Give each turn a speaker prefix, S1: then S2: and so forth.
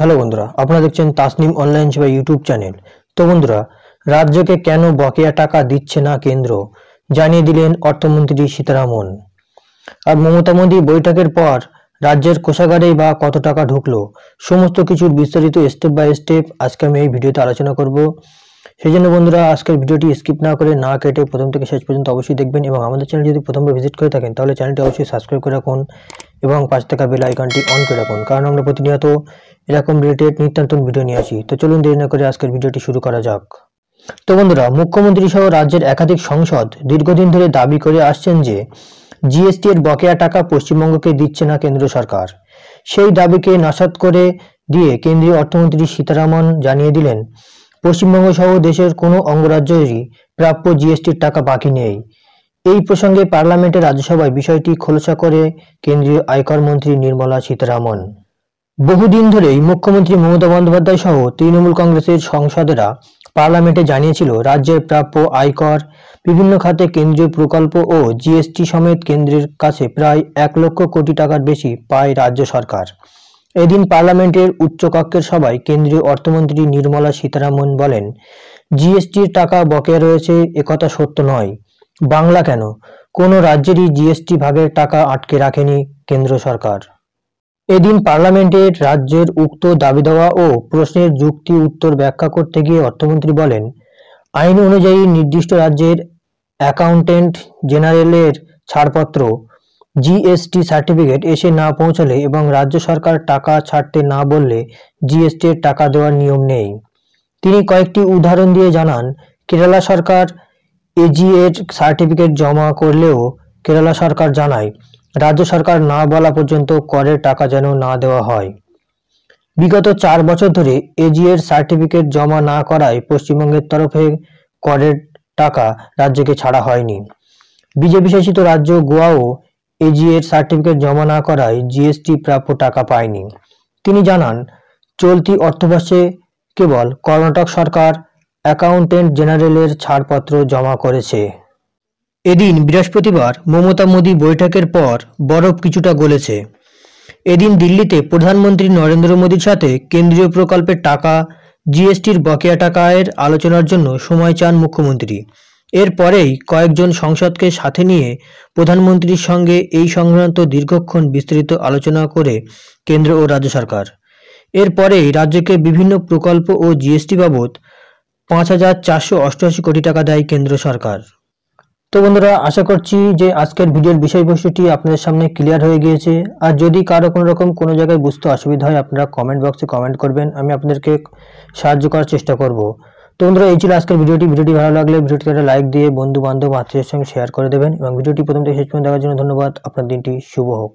S1: Hello বন্ধুরা, আপনারা দেখছেন তাসনিম অনলাইন সেবা ইউটিউব চ্যানেল। তো বন্ধুরা, রাজ্যকে কেন বকেয়া টাকা দিচ্ছে না কেন্দ্র জানিয়ে দিলেন অর্থমন্ত্রী সীতারামন। আর মমতা মোদী বৈঠকের পর রাজ্যের কোষাগারে বা কত টাকা ঢুকলো, সমস্ত কিছুর বিস্তারিত স্টেপ বাই স্টেপ আজকে আমি এই ভিডিওতে আলোচনা করব। সেই জন্য বন্ধুরা, আজকের ভিডিওটি স্কিপ না করে না কেটে প্রথম থেকে শেষ পর্যন্ত অবশ্যই দেখবেন এবং আমাদের চ্যানেল যদি প্রথমবার ভিজিট করে থাকেন তাহলে চ্যানেলটি অবশ্যই সাবস্ক্রাইব করে রাখুন এবং পাশে থাকা বেল আইকনটি অন করে রাখুন, কারণ আমরা প্রতিনিয়ত এরকম রিলেটেড নিত্য নতুন ভিডিও নিয়ে আসি। তো চলুন দেরি না করে আজকের ভিডিওটি শুরু করা যাক। তো বন্ধুরা, মুখ্যমন্ত্রী সহ রাজ্যের একাধিক সংসদ দীর্ঘদিন ধরে দাবি করে আসছেন যে জিএসটি এর বকেয়া টাকা পশ্চিমবঙ্গকে দিচ্ছে না কেন্দ্র সরকার। সেই দাবিকে নস্যাৎ করে দিয়ে কেন্দ্রীয় অর্থমন্ত্রী সীতারামন জানিয়ে দিলেন, পশ্চিমবঙ্গ সহ দেশের কোনো অঙ্গরাজ্যেরই প্রাপ্য জিএসটির টাকা বাকি নেই। এই প্রসঙ্গে পার্লামেন্টের রাজ্যসভায় বিষয়টি খোলসা করে কেন্দ্রীয় আয়কর মন্ত্রী নির্মলা সীতারামন। বহুদিন ধরেই মুখ্যমন্ত্রী মমতা বন্দ্যোপাধ্যায় সহ তৃণমূল কংগ্রেসের সাংসদেরা পার্লামেন্টে জানিয়েছিল, রাজ্যের প্রাপ্য আয়কর, বিভিন্ন খাতে কেন্দ্রীয় প্রকল্প ও জিএসটি সমেত কেন্দ্রের কাছে প্রায় 1 লক্ষ কোটি টাকার বেশি পায় রাজ্য সরকার। এদিন পার্লামেন্টের উচ্চকক্ষের সভায় কেন্দ্রীয় অর্থমন্ত্রী নির্মলা সীতারামন বলেন, জিএসটির টাকা বকেয়া রয়েছে একথা সত্য নয়। বাংলা কেন, কোনো রাজ্যেরই জিএসটি ভাগের টাকা আটকে রাখেনি কেন্দ্র সরকার। এদিন পার্লামেন্টের রাজ্যের উক্ত দাবি দেওয়া ও প্রশ্নের যুক্তি উত্তর ব্যাখ্যা করতে গিয়ে অর্থমন্ত্রী বলেন, আইন অনুযায়ী নির্দিষ্ট রাজ্যের অ্যাকাউন্টেন্ট জেনারেলের ছাড়পত্র জিএসটি সার্টিফিকেট এসে না পৌঁছলে এবং রাজ্য সরকার টাকা ছাড়তে না বললে জিএসটি এর টাকা দেওয়ার নিয়ম নেই। তিনি কয়েকটি উদাহরণ দিয়ে জানান, কেরালা সরকার এজি এর সার্টিফিকেট জমা করলেও কেরালা সরকার জানায়, রাজ্য সরকার না বলা পর্যন্ত করের টাকা যেন না দেওয়া হয়। বিগত 4 বছর ধরে এজি এর সার্টিফিকেট জমা না করায় পশ্চিমবঙ্গের তরফে করের টাকা রাজ্যকে ছাড়া হয়নি। বিজেপি শাসিত রাজ্য গোয়াও এজি এর সার্টিফিকেট জমা না করায় জিএসটি প্রাপ্য টাকা পায়নি। তিনি জানান, চলতি অর্থবর্ষে কেবল কর্ণাটক সরকার অ্যাকাউন্টেন্ট জেনারেলের ছাড়পত্র জমা করেছে। এদিন বৃহস্পতিবার মমতা মোদী বৈঠকের পর বরফ কিছুটা গলেছে। এদিন দিল্লিতে প্রধানমন্ত্রী নরেন্দ্র মোদীর সাথে কেন্দ্রীয় প্রকল্পের টাকা, জিএসটির বকেয়া টাকার আলোচনার জন্য সময় চান মুখ্যমন্ত্রী। এরপরেই কয়েকজন সংসদকে সাথে নিয়ে প্রধানমন্ত্রীর সঙ্গে এই সংক্রান্ত দীর্ঘক্ষণ বিস্তৃত আলোচনা করে কেন্দ্র ও রাজ্য সরকার। এরপরেই রাজ্যকে বিভিন্ন প্রকল্প ও জিএসটি বাবদ 5,488 কোটি টাকা দেয় কেন্দ্র সরকার। তো বন্ধুরা, আশা করছি যে আজকের ভিডিওর বিষয়বস্তুটি আপনাদের সামনে ক্লিয়ার হয়ে গিয়েছে। আর যদি কারো কোনো জায়গায় বুঝতে অসুবিধা হয়, আপনারা কমেন্ট বক্সে কমেন্ট করবেন, আমি আপনাদেরকে সাহায্য করার চেষ্টা করব। তো বন্ধুরা, এই ছিল আজকের ভিডিওটি ভালো লাগলে ভিডিওটিতে একটা লাইক দিয়ে বন্ধু বান্ধব আত্মীয়ের সঙ্গে শেয়ার করে দেবেন এবং ভিডিওটি প্রথম থেকে শেষ পর্যন্ত দেখার জন্য ধন্যবাদ। আপনার দিনটি শুভ হোক।